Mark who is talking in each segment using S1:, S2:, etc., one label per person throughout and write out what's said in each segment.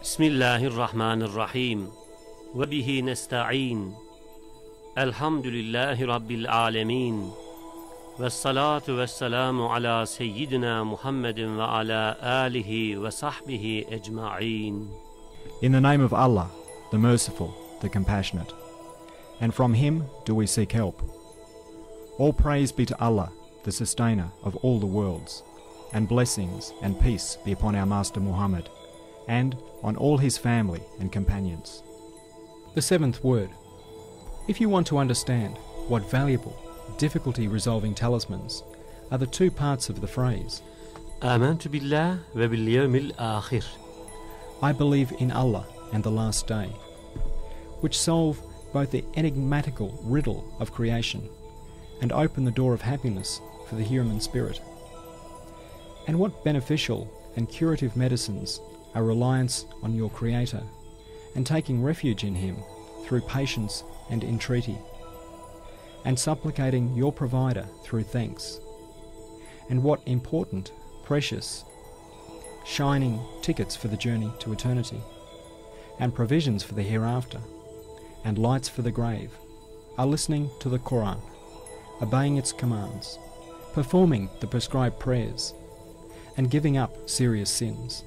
S1: بسم الله الرحمن الرحيم وبه نستعين الحمد لله رب العالمين والصلاة والسلام على سيدنا محمد وعلى آله وصحبه أجمعين.
S2: In the name of Allah, the Merciful, the Compassionate, and from Him do we seek help. All praise be to Allah, the Sustainer of all the worlds, and blessings and peace be upon our Master Muhammad, and on all his family and companions.
S3: The seventh word. If you want to understand what valuable, difficulty-resolving talismans are the two parts of the phrase,
S1: آمنت بالله وباليوم الآخر,
S3: I believe in Allah and the Last Day, which solve both the enigmatical riddle of creation and open the door of happiness for the human spirit. And what beneficial and curative medicines are reliance on your Creator and taking refuge in Him through patience and entreaty, and supplicating your Provider through thanks. And what important, precious, shining tickets for the journey to eternity, and provisions for the hereafter, and lights for the grave, are listening to the Quran, obeying its commands, performing the prescribed prayers, and giving up serious sins.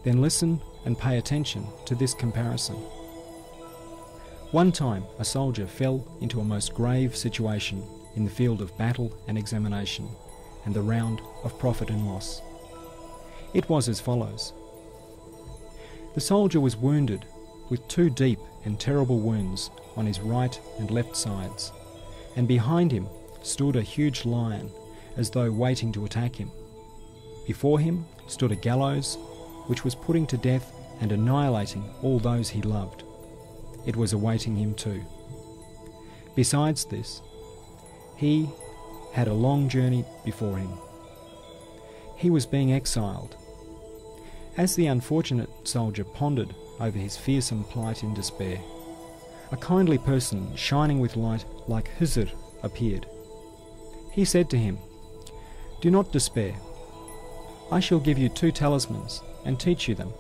S3: Then listen and pay attention to this comparison. One time a soldier fell into a most grave situation in the field of battle and examination, and the round of profit and loss. It was as follows. The soldier was wounded with two deep and terrible wounds on his right and left sides, and behind him stood a huge lion as though waiting to attack him. Before him stood a gallows which was putting to death and annihilating all those he loved. It was awaiting him too. Besides this, he had a long journey before him. He was being exiled. As the unfortunate soldier pondered over his fearsome plight in despair, a kindly person shining with light like Hizr appeared. He said to him, "Do not despair. I shall give you two talismans and teach you them.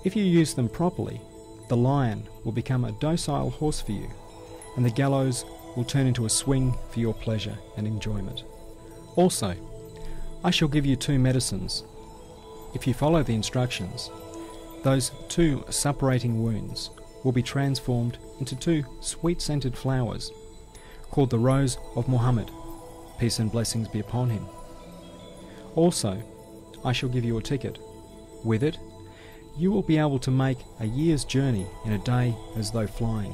S3: If you use them properly, the lion will become a docile horse for you, and the gallows will turn into a swing for your pleasure and enjoyment. Also, I shall give you two medicines. If you follow the instructions, those two suppurating wounds will be transformed into two sweet-scented flowers, called the Rose of Muhammad, peace and blessings be upon him. Also, I shall give you a ticket. With it, you will be able to make a year's journey in a day as though flying.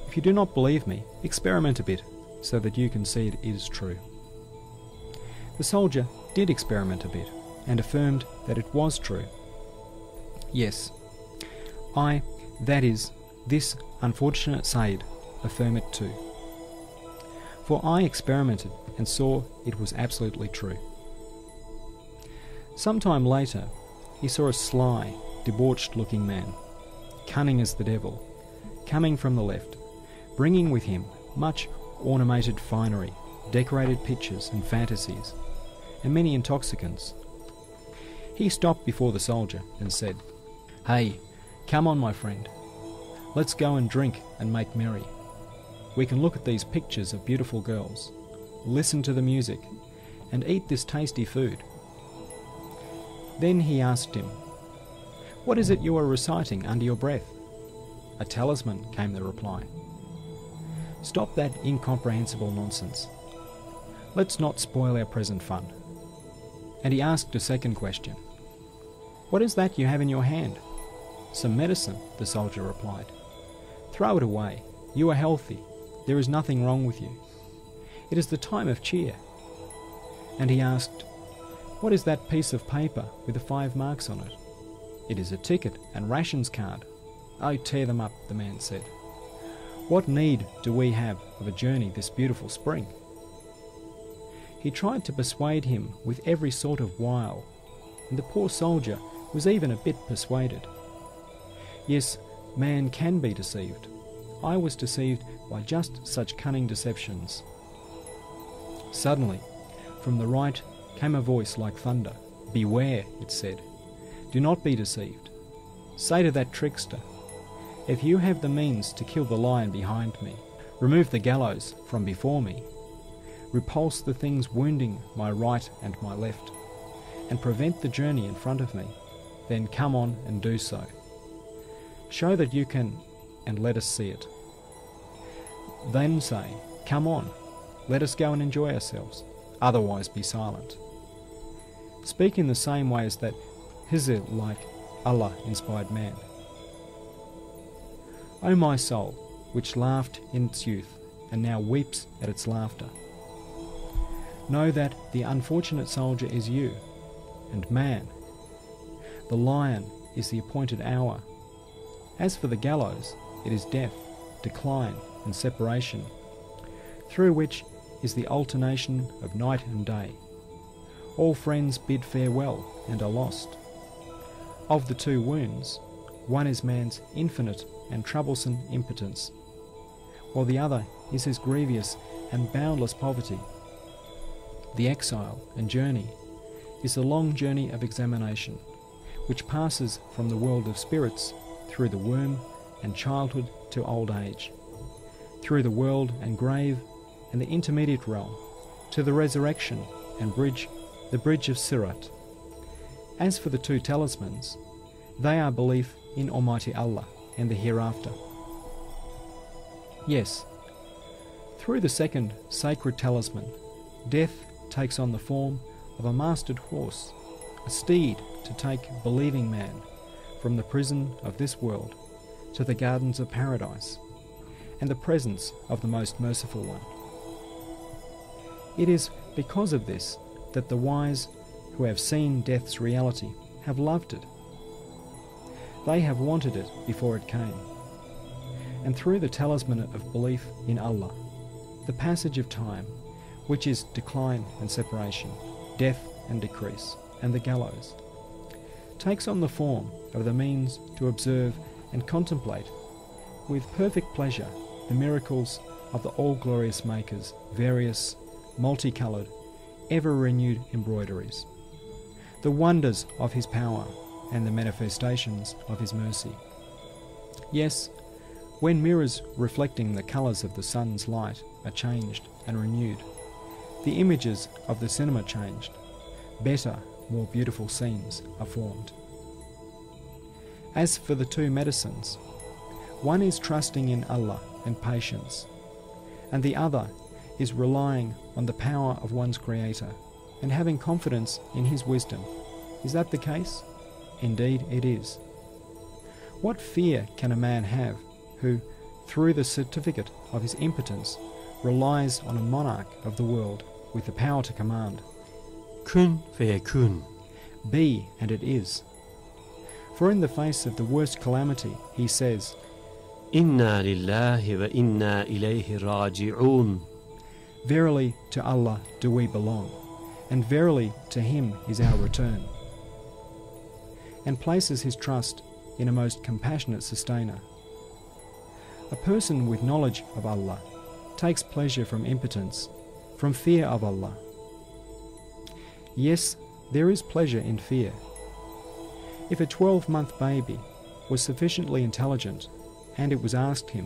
S3: If you do not believe me, experiment a bit so that you can see it is true." The soldier did experiment a bit and affirmed that it was true. Yes, that is, this unfortunate Sayyid, affirm it too. For I experimented and saw it was absolutely true. Sometime later, he saw a sly, debauched-looking man, cunning as the devil, coming from the left, bringing with him much ornamented finery, decorated pictures and fantasies, and many intoxicants. He stopped before the soldier and said, "Hey, come on, my friend. Let's go and drink and make merry. We can look at these pictures of beautiful girls, listen to the music, and eat this tasty food." Then he asked him, "What is it you are reciting under your breath?" "A talisman," came the reply. "Stop that incomprehensible nonsense. Let's not spoil our present fun." And he asked a second question. "What is that you have in your hand?" "Some medicine," the soldier replied. "Throw it away. You are healthy. There is nothing wrong with you. It is the time of cheer." And he asked, "What is that piece of paper with the 5 marks on it?" "It is a ticket and rations card." "Oh, tear them up," the man said. "What need do we have of a journey this beautiful spring?" He tried to persuade him with every sort of wile, and the poor soldier was even a bit persuaded. Yes, man can be deceived. I was deceived by just such cunning deceptions. Suddenly, from the right came a voice like thunder. "Beware," it said. Do not be deceived. Say to that trickster, if you have the means to kill the lion behind me, remove the gallows from before me, repulse the things wounding my right and my left, and prevent the journey in front of me, then come on and do so. Show that you can, and let us see it. Then say, come on, let us go and enjoy ourselves, otherwise be silent. Speak in the same way as that Hizr like Allah inspired man. O my soul, which laughed in its youth, and now weeps at its laughter, know that the unfortunate soldier is you, and man. The lion is the appointed hour. As for the gallows, it is death, decline, and separation, through which is the alternation of night and day. All friends bid farewell and are lost. Of the two wounds, one is man's infinite and troublesome impotence, while the other is his grievous and boundless poverty. The exile and journey is the long journey of examination, which passes from the world of spirits through the womb and childhood to old age, through the world and grave and the intermediate realm, to the resurrection and the bridge of Sirat. As for the two talismans, they are belief in Almighty Allah and the hereafter. Yes, through the second sacred talisman, death takes on the form of a mastered horse, a steed to take believing man from the prison of this world to the gardens of paradise and the presence of the most merciful one. It is because of this that the wise who have seen death's reality have loved it. They have wanted it before it came. And through the talisman of belief in Allah, the passage of time, which is decline and separation, death and decrease, and the gallows, takes on the form of the means to observe and contemplate with perfect pleasure the miracles of the all-glorious Maker's various, multicoloured, ever-renewed embroideries, the wonders of his power and the manifestations of his mercy. Yes, when mirrors reflecting the colours of the sun's light are changed and renewed, the images of the cinema changed, better, more beautiful scenes are formed. As for the two medicines, one is trusting in Allah and patience, and the other is relying on the power of one's Creator and having confidence in His wisdom. Is that the case? Indeed it is. What fear can a man have who, through the certificate of his impotence, relies on a monarch of the world with the power to command?
S1: Kun feyekun.
S3: Be, and it is. For in the face of the worst calamity, he says,
S1: Inna lillahi wa inna ilayhi raji'un.
S3: Verily to Allah do we belong, and verily to Him is our return. And places his trust in a most compassionate sustainer. A person with knowledge of Allah takes pleasure from impotence, from fear of Allah. Yes, there is pleasure in fear. If a 12-month baby was sufficiently intelligent and it was asked him,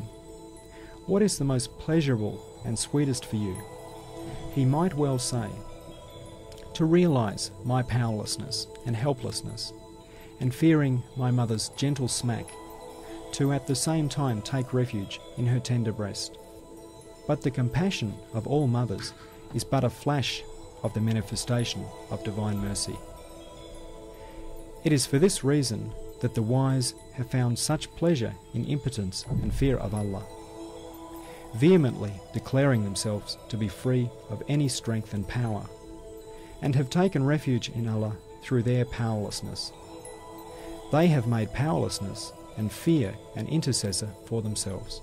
S3: "What is the most pleasurable and sweetest for you?" he might well say, "To realize my powerlessness and helplessness, and fearing my mother's gentle smack, to at the same time take refuge in her tender breast." But the compassion of all mothers is but a flash of the manifestation of divine mercy. It is for this reason that the wise have found such pleasure in impotence and fear of Allah, vehemently declaring themselves to be free of any strength and power, and have taken refuge in Allah through their powerlessness. They have made powerlessness and fear an intercessor for themselves.